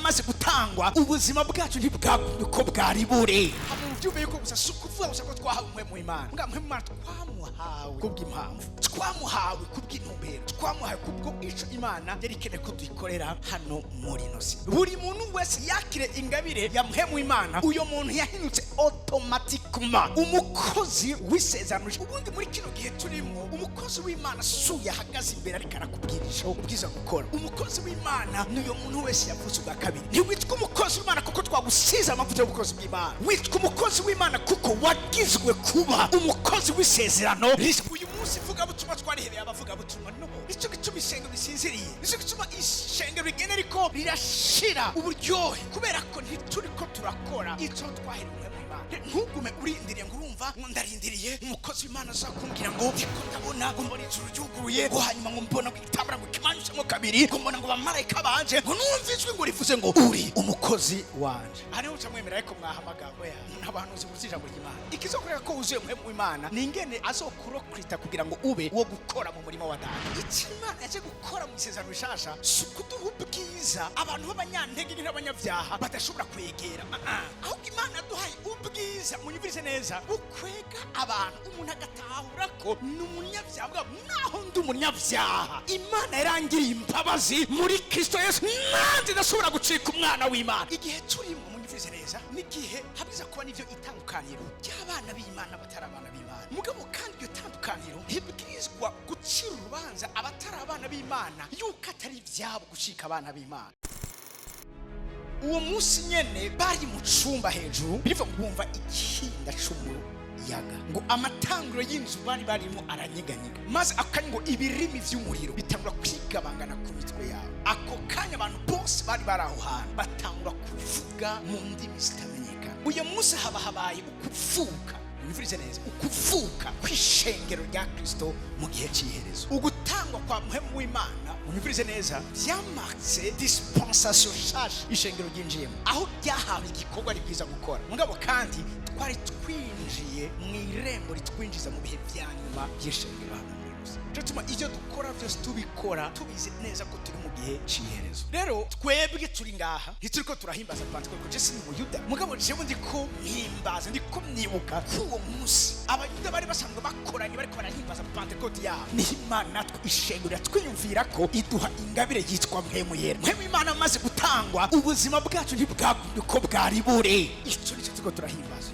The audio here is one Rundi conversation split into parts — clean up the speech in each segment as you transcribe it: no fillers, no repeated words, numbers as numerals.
amaze gutangwa ubuzima bwacu ntibwagumye uko bwari buri. Byumve yuko gusa sukuvuga gusa ko twahawe Mpwemu Imana. Mpwemu Imana twamuhawe kubw'impamvu, twamuhawe kubw'intumbero, twamuhawe kubwo ico Imana yari ikeneye ko dukorera hano muri nosi. Buri muntu wese yakire ingabire ya Mpwemu Imana, uyo muntu yahinutse automatically umukozi w'isezerano. Ubundi muri kino gihe turimo, umukozi w'Imana suya hagaze imbere ariko arakubwirisha ubwiza gukora. Umukozi w'Imana niyo muntu wese yavuze ubwa kabiri. Ntiwitwa umukozi w'Imana kuko twagusiza amavuta y'ubukozi bw'Imana, witwa umukozi w'Imana kuko wagizwe kuba umukozi w'isezerano. Uyu munsi vuga butumwa twarihereye abavuga butumwa, no icyo gituma ishengero bisinziriye, icyo gituma ishengero rigene riko rirashira uburyohe, kubera ko ntituriko turakora icyo twahereye. Ntugume urindiriye ngo urumva ngo ndarindiriye umukozi w'Imana azakumbwira ngo ndiko ndabona ngo mbona ijuru ryuguruye, ngo hanyuma ngo mbona ngo igitabara ngo kimanyushemo kabiri, ngo mbona ngo bamarayika banje, ngo numva ijwi ngo rivuze ngo uri umukozi wanje. Hariho ucamwemera ariko mwahamagabo ya n'abahanuzi mu ijambo ry'Imana. Ikizokorera ko uzuye Mpwemu w'Imana ni ingene azokurokrita kugira ngo ube wo gukora mu murimo wa Data. Icyo Imana yaje gukora mu isezerano rishasha sukuduha ubwiza abantu b'abanyantege n'abanyabyaha badashobora kwegera. Ahubwo Imana yaduhaye ubwiza, munyumvise neza, bukwega abantu umuntu agatahura ko n'umunyabyaha, naho ndi umunyabyaha Imana yarangiriye imbabazi muri Kristo Yesu, nanjye ndashobora gucika umwana w'Imana. Igihe turimo munyumvise neza n'igihe habiza kuba n'ivyo itandukaniro ry'abana b'Imana batari abana b'Imana. Mugabo kandi iyo tandukaniro ntibwirizwa gucira urubanza abatari abana b'Imana yuko atari ivyabo gucika abana b'Imana. Uwo munsi nyene bari mu cumba hejuru, biva ngumva ikinda c'umuyaga, ngo amatanguro y'inzu bari barimo aranyeganyega, maze akanya ngo ibirimi vy'umuriro bitangura kwigabangana ku mitwe yabo. Ako kanya abantu bose bari baraho hantu batangura kuvuga mu ndimi zitamenyekana. Uyo munsi habaye ukuvuka, mwumvirize neza, ukuvuka kw'ishengero rya Kristo mu gihe cy'iherezo. Ugutangwa kwa Mpwemu w'Imana, mwumvirize neza, byamatse dispensation shasha ishengero ryinjiyemo, aho ryahawe igikorwa ribwiza gukora. Mugabo kandi twari twinjiye mu irembo ritwinjiza mu bihe bya nyuma y'ishengero hano muri Rusi. Cyo icyo dukora byose tubikora tubizi neza ko turi mu gihe cy'iherezo. Rero twebwe turi ngaha ntituriko turahimbaza Pentecote kuko Yesu ni Umuyuda, mugabo jewe ndiko mpimbaza, ndiko mnibuka kuwo munsi Abayuda bari basanzwe bakoranye bariko barahimbaza Pentecote yabo. Ni Imana natwe ishengero twiyumvira ko iduha ingabire yitwa Mpwemu Yera. Mpwemu Imana amaze gutangwa ubuzima bwacu ntibwagumye uko bwari buri. Icyo nicyo turiko turahimbaza.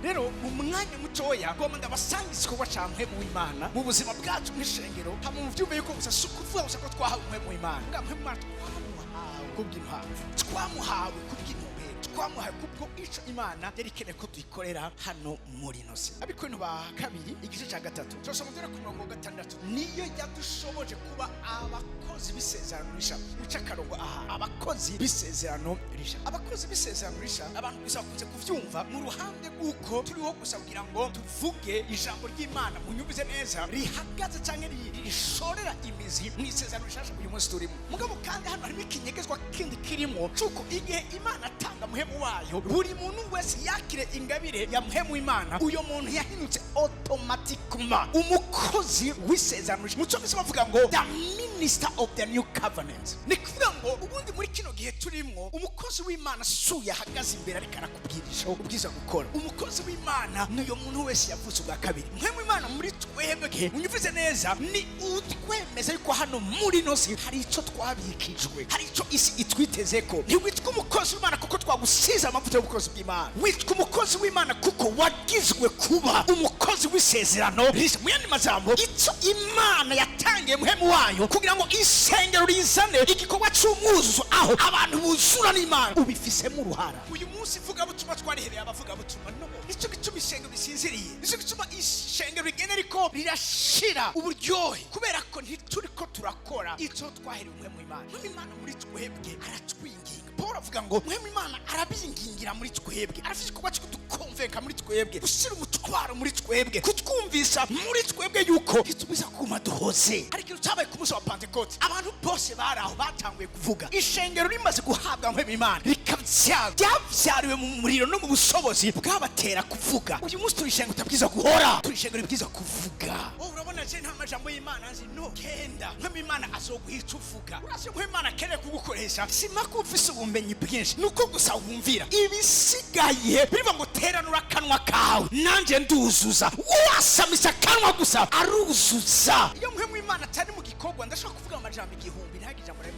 Rero mu mwanya mutoya ngoma ndabasangiza igikorwa ca Mpwemu w'Imana mu buzima bwacu nk'ishengero. Hamwe mu byumve yuko gusa sukuvuga gusa ko twahawe Mpwemu w'Imana. Mpwemu w'Imana twamuhawe kubw'impamvu, twamuhawe kubw'intumbero, twamuhawe kubwo ico Imana yari ikeneye ko dukorera hano muri nosi. Abikorino ba kabiri igice ca gatatu turasoma dore ku murongo wa 6, niyo yadushoboje kuba abakozi b'isezerano risha. Uca karongo aha, abakozi b'isezerano risha. Abakozi b'isezerano risha abantu gusa bakunze kuvyumva mu ruhande rw'uko turiho gusa kugira ngo tuvuge ijambo ry'Imana mu nyumvize neza rihagaze canke rishorera imizi mu isezerano rishasha uyu munsi turimo. Mugabo kandi hano harimo ikinyegezwa kindi kirimo cuko igihe Imana atanga Mpwemu wayo, buri muntu wese yakire ingabire ya Mpwemu w'Imana, uyo muntu yahinutse automatically umukozi w'isezerano risha. Muco bise bavuga ngo the minister of the new covenant. Ni kuvuga ngo ubundi muri kino gihe turimo umukozi w'Imana suya hagaze imbere ariko arakubwirisha ubwiza gukora. Umukozi w'Imana niyo muntu wese yavuze ubwa kabiri. Mpwemu w'Imana muri twebwe, munyumvize neza, ni utwemeza yuko hano muri nosi hari ico twabikijwe, hari ico isi itwitezeko. Ntiwitwa umukozi w'Imana kuko twagusiza amavuta y'ubukozi bw'Imana, witwa umukozi w'Imana kuko wagizwe kuba umukozi w'isezerano risha. Mu yandi majambo, ico Imana yatangiye Mpwemu wayo kugira ngo isengero rizane igikorwa c'umwuzuzo aho abantu buzura n'Imana, ubifisemo uruhara. Uyu munsi vuga butumwa twarihereye abavuga butumwa, no icyo gituma ishengero bisinziriye, icyo gituma ishengero rigene riko rirashira uburyohe, kubera ko ntituriko turakora icyo twahereye Mpwemu w'Imana. Mpwemu w'Imana muri twebwe aratwinginga. Paul avuga ngo Mpwemu w'Imana arabingingira muri twebwe, arafite igikorwa cyo kudukonvenka muri twebwe, gushyira umutwaro muri twebwe, kutwumvisha muri twebwe yuko ntitubiza kuma duhoze. Ariko ikintu cyabaye ku munsi wa Pentecote, abantu bose bari aho batanguye kuvuga. Ishengero rimaze guhabwa Mpwemu w'Imana ryavyariwe mu muriro no mu bushobozi bwabatera kuvuga. Uyu munsi turi ishengero utabwiza guhora, turi ishengero ribwiza kuvuga. Urabona je nta majambo y'Imana nzi no genda mpwemu Imana azoguhica uvuga urase mpwemu Imana keneye kugukoresha simako ufise ubumenyi bwinshi nuko gusa wumvira ibisigaye biva ngo teranura akanwa kawe nanje nduzuza wasamisa akanwa gusa aruzuza iyo mpwemu Imana atari mu gikorwa ndashaka kuvuga amajambo igihumbi ntagije amara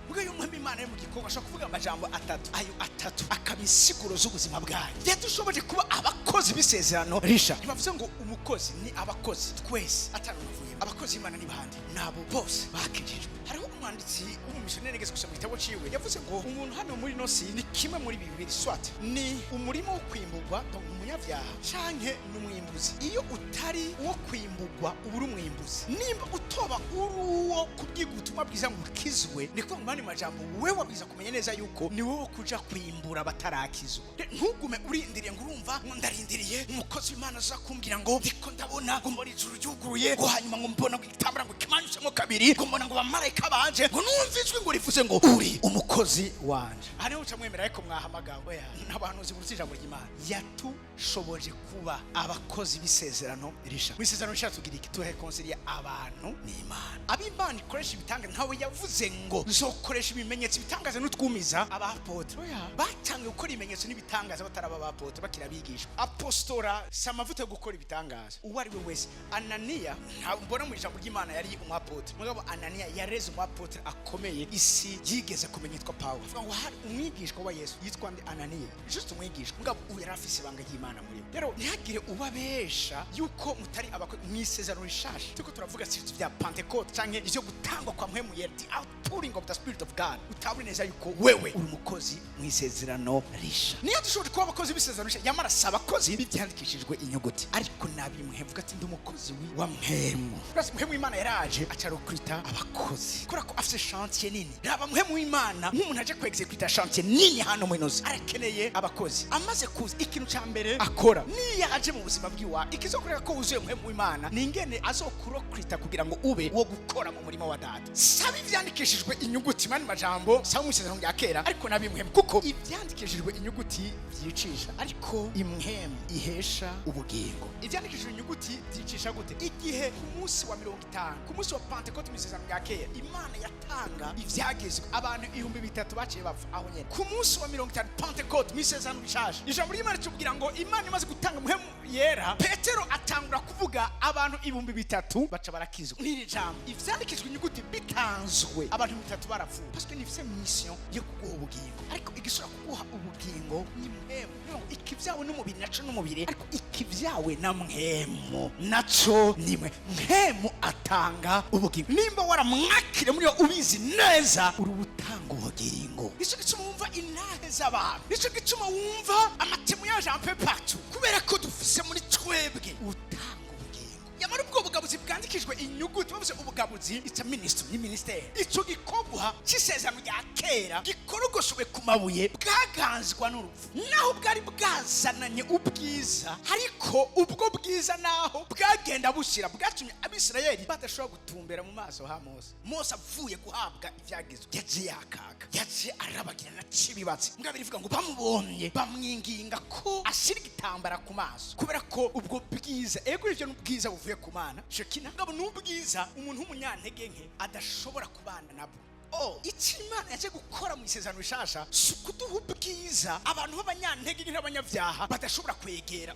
mugayo mpwemu Imana ari mu gikorwa ashaka kuvuga amajambo atatu ayo atatu akabisiguro z'ubuzima bwayo yadushoboje kuba abakozi b'isezerano risha ntibavuze ngo umukozi ni abakozi twese atanuvuye abakozi Imana ni bandi nabo bose bakijijwe hariho umwanditsi w'umumissionnaire ngeze gusoma igitabo ciwe yavuze ngo umuntu hano muri nosi ni kimwe muri bibiri swat ni umurimo wo kwimburwa umunyavyaha canke n'umwimbuzi iyo utari wo kwimburwa uburi umwimbuzi nimba utoba uruwo kubwigutumwa bwiza ngo ukizwe niko mu bandi majambo wewe wabiza kumenya neza yuko ni wowe kuja kwimbura batarakizwa ntugume urindiriye ngo urumva ngo ndarindiriye umukozi w'Imana aza kumbwira ngo ndiko ndabona ngo muri ijuru ryuguruye ngo hanyuma ngo mbona ngo igitambara ngo kimanyushemo kabiri ngo mbona ngo bamarayika banje ngo numvizwe ngo rivuze ngo uri umukozi wanje hane uca mwemera ariko mwahamagawe n'abahanuzi muri ijambo ry'Imana yatushoboje kuba abakozi b'isezerano risha mwisezerano risha tugira iki tureconcilia abantu n'Imana ab'Imana ikoresha ibitanga nkawe yavuze ngo zokoresha ibimenyetso bitangaza n'utwumiza abapotre batangiye gukora ibimenyetso n'ibitangaza bataraba abapotre bakira bigisha apostora samavuta gukora ibitangaza uwari we wese Ananiya mbona mu ijambo ry'Imana yari umuapotre mugabo Ananiya yareze umuapotre akomeye isi yigeze kumenya yitwa Paulo avuga ngo hari umwigishwa wa Yesu yitwa Ananiya just umwigishwa mugabo uyarafise ibanga ry'Imana muri rero ntihagire ubabesha yuko mutari abakozi mwisezerano rishasha tuko turavuga sirtu bya Pentecote canke ivyo gutangwa kwa Mpwemu Yera the outpouring of the Spirit of God utaburi neza yuko wewe uri umukozi mwisezerano risha niyo dushobora kuba abakozi b'isezerano risha yamara saba abakozi bibyandikishijwe inyuguti ariko nabimwe mvuga ati ndi umukozi wa Mpwemu urasi Mpwemu Imana yaraje acarokrita abakozi kora ko afite chantier nini raba Mpwemu Imana nk'umuntu aje kwexecute chantier nini hano mwinozi arakeneye abakozi amaze kuza ikintu ca mbere akora niyaje mu buzima bwiwa ikizokorera ko uzuye Mpwemu Imana ningene azokurokrita kugira ngo ube wo gukora mu murimo wa data sabi ivyandikishijwe inyuguti mani majambo sabu mwisezerano rya kera ariko nabimwe kuko ivyandikishijwe inyuguti vyicisha ariko imwemu ihesha ubugingo ivyandikishijwe inyuguti vyicisha gute igihe ku munsi wa 50 ku munsi wa Pentecote mwisezerano rya kera Imana yatanga ivyagezwe abantu 3000 baciye bapfa aho nyene ku munsi wa 50 Pentecote mwisezerano bishasha ijambo ry'Imana cyubwira ngo Imana imaze gutanga Mpwemu Yera Petero atangura kuvuga abantu 3000 baca barakizwa n'iri jambo ivyandikishijwe inyuguti bitanzwe abantu 3000 barapfuye parce que nifise mission yo kuguha ubugingo ariko igisura kuguha ubugingo ni Mpwemu ikivyawe n'umubiri naco n'umubiri ariko ikivyawe na Mpwemu naco nimwe Mpwemu atanga ubugingo nimba waramwakire muri ubizi neza uri butanga ubugingo ico gituma wumva intahe z'abantu ico gituma wumva amatemu yaje ampe partout kubera ko dufise muri twebwe utanga ubugingo yamara ubwo bugabuzi bwandikijwe inyuguti bavuze ubugabuzi it's a ministry ni ministere ico gikorwa cisezerano rya kera gikorogoshowe ku mabuye bwaganzwa n'urupfu naho bwari bwazananye ubwiza ariko ubwo bwiza naho bwagenda bushira bwatumye Abisirayeli badashobora gutumbera mu maso ha Mose avuye guhabwa ivyagizwe yaje yakaga yaje arabagira na cibibatsi mbwa birivuga ngo bamubonye bamwinginga ko ashira igitambara ku maso kubera ko ubwo bwiza ego ivyo n'ubwiza buvuye ku Mana shekina ngabo n'ubwiza umuntu w'umunyantege nke adashobora kubana nabo Imana yaje gukora mu isezerano rishasha sukuduha ubwiza abantu b'abanyantege n'abanyavyaha badashobora kwegera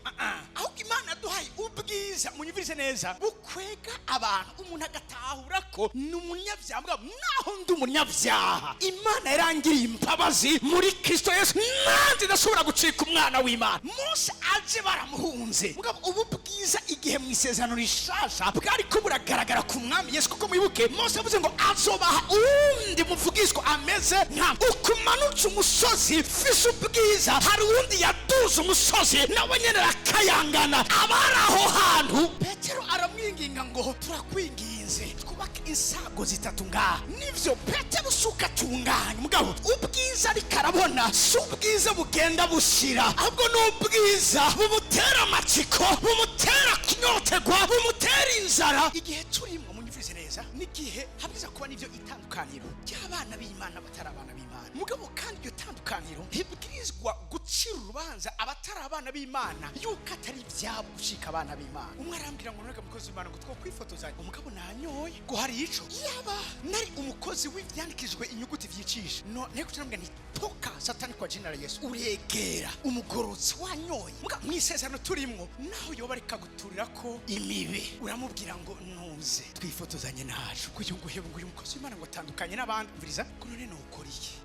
ahubwo Imana duhaye ubwiza munyumvirize neza bukwega abantu umuntu agatahura ko n'umunyavyaha mbwa naho ndi umunyavyaha Imana yarangiriye imbabazi muri Kristo Yesu nanjye ndashobora gucika umwana w'Imana Mose aje baramuhunze mugabo ubu bwiza igihe mu isezerano rishasha bwari ko buragaragara ku mwami Yesu kuko mwibuke Mose yavuze ngo azobaha ndi muvugishwa ameze nka ukumanutse umusozi fise ubwiza hari undi yaduze umusozi nawe nyene rakayangana abaraho hantu Petero aramwinginga ngo turakwinginze twubake insago zitatu ngaha nivyo Petero suka tunganya mugabo ubwiza rikarabona subwiza bugenda bushira ahubwo n'ubwiza bumutera amatsiko bumutera kunyotegwa bumutera inzara igihe turimo munyumvise neza nigihe habiza kuba nivyo itandukaniro cy'abana b'Imana batari abana b'Imana mugabo kandi iyo itandukaniro ntibwirizwa gucira urubanza abatari abana b'Imana yuko atari ibyabo gushika abana b'Imana. Umwe arambwira ngo none mukozi w'Imana ngo twokwifotozanya, umugabo nanyoye ngo hari ico yaba nari umukozi w'ivyandikijwe inyuguti vyicisha no nteko cyambwira nti toka satani kwa jina la Yesu uregera umugorotsi wanyoye muga mwisezerano turimwo naho yoba areka guturira ko imibe uramubwira ngo nuze twifotozanye nacu kuyo ngo hebo ngo uyu mukozi w'Imana ngo atandukanye n'abandi mviriza ko none no ukora iki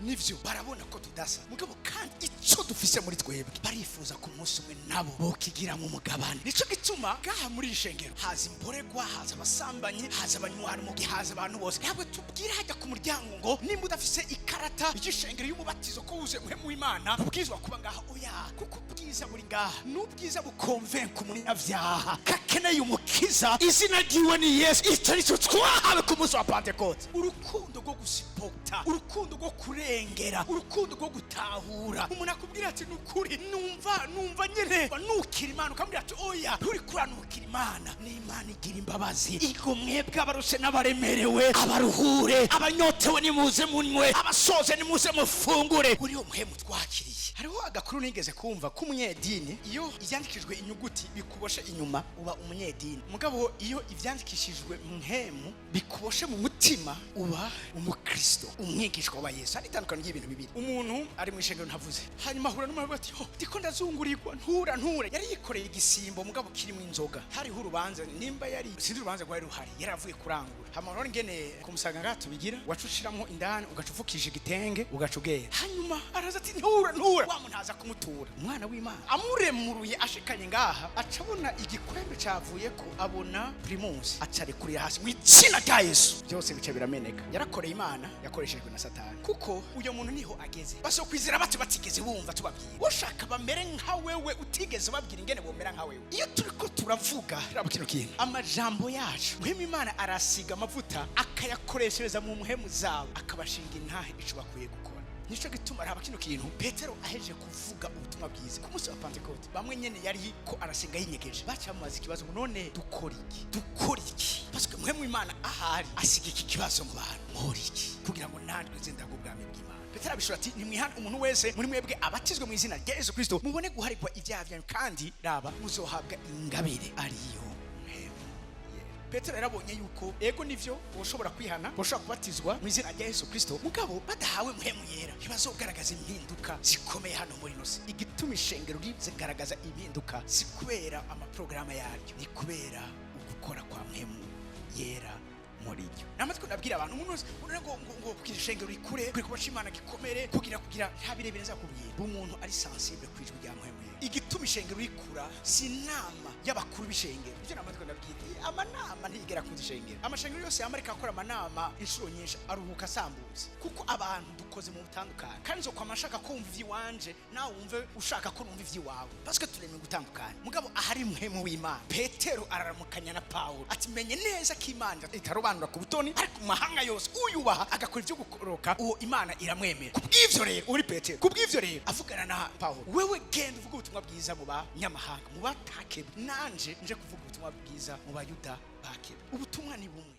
nivyo barabona ko tudasa mugabo kandi ico dufise muri twebwe barifuza ku munsi umwe nabo bokigira mu mugabane. Nico gituma gaha muri ishengero haza imboregwa, haza abasambanyi, haza abanywana mu gihaza abantu bose ntabwo tubwira hajya ku muryango ngo nimba udafise ikarata y'ishengero y'umubatizo ko uze Mpwemu Imana ubwizwa kuba ngaha oya kuko ubwiza muri ngaha n'ubwiza bukonvenka umunyavyaha kakeneye umukiza izina ryiwe ni Yesu. Icyo nico twahawe ku munsi wa Pentecote, urukundo rwo gusipota, urukundo rwo kurengera, urukundo rwo gutahura. Umuntu akubwira ati nukuri numva nyene nukira Imana ukambwira ati oya nturi kuranukira Imana, ni Imana igira imbabazi igo mwebwe abarushe n'abaremerewe abaruhure abanyotewe nimuze munywe abasoze nimuze mufungure. Uriyo Mpwemu twakiriye. Hariho agakuru nigeze kumva ku munyedini iyo ivyandikijwe inyuguti bikuboshe inyuma uba umunyedini, mugabo iyo ivyandikishijwe Mpwemu bikuboshe mu mutima uba umukristo umwigishwa wa Yesu. Ari tandukanye y'ibintu bibiri. Umuntu ari mu ishengero ntavuze hanyuma ahura n'umuntu ati ndiko ndazungurirwa ntura yari yikoreye igisimbo mugabo kirimo inzoga. Hariho urubanza nimba yari sindi urubanza rwari ruhari yaravuye kurangura hamara ngene kumusanga ngato bigira wacushiramo indani ugacufukisha igitenge ugacugera hanyuma araza ati ntura wa muntu aza kumutura umwana w'Imana amuremuruye ashikanye ngaha acabona igikwembe cavuye ko abona Primus acari kuri hasi w'itsina rya Yesu byose bice birameneka. Yarakoreye Imana yakoreshejwe na Satani kuko uyo muntu niho ageze basokwizera bati batigeze bumva tubabwira ushaka bamere nka wewe utigeze babwira ingene bomera nka wewe. Iyo turiko turavuga rabukino kintu amajambo yacu Mpwemu Imana arasiga amavuta akayakoreshereza mu mpwemu zabo akabashinga intahe ico bakwiye gukora. Nico gituma araba kino kintu Petero aheje kuvuga ubutumwa bwiza ku munsi wa Pentecote bamwe nyene yari ko arasenga yinyegeje bacamubaza ikibazo ngo none dukora iki parce que Mpwemu Imana ahari asiga iki kibazo mu bantu muri iki kugira ngo nandwe zenda ku bwami bw'Imana. Petero abishura ati nimwihana umuntu wese muri mwebwe abatizwe mu izina rya Yesu Kristo mubone guharikwa ibyaha byanyu kandi raba muzohabwa ingabire ariyo Petero yarabonye yuko ego nivyo ushobora kwihana ushobora kubatizwa mu izina rya Yesu Kristo mugabo badahawe Mpwemu Yera ntibazogaragaza impinduka zikomeye hano muri nosi. Igituma ishengero rigaragaza impinduka si kubera amaprograma yaryo ni kubera ugukora kwa Mpwemu Yera muri ryo. Namatwe ndabwira abantu umuntu ngo kugira ishengero rikure kuri kubasha Imana gikomere kugira ntabirebe neza kubwira umuntu ari sensible kwijwi rya Mpwemu Yera. Igituma ishengero rikura si nama y'abakuru b'ishengero. Ibyo namatwe ndabwira amanama ntigera ku ishengero. Amashengero yose yamarika akora amanama inshuro nyinshi aruhuka sambuze kuko abantu dukoze mu butandukanye kandi zo kwamashaka kumva ivy'iwanje nawe wumve ushaka ko numva ivy'iwawe parce que turemye gutandukana mugabo ahari Mpwemu w'Imana. Petero araramukanya na Paulo ati menye neza ko Imana itarobanura ku butoni ariko mahanga yose uyubaha agakora ivyo gukoroka uwo Imana iramwemera. Kubw'ivyo rero uri Petero kubw'ivyo rero avugana na Paulo wewe genda uvuga ubutumwa bwiza mu banyamahanga mu batakebwe nanje nje kuvuga ubutumwa bwiza mu bayuda bakebwe. Ubutumwa ni bumwe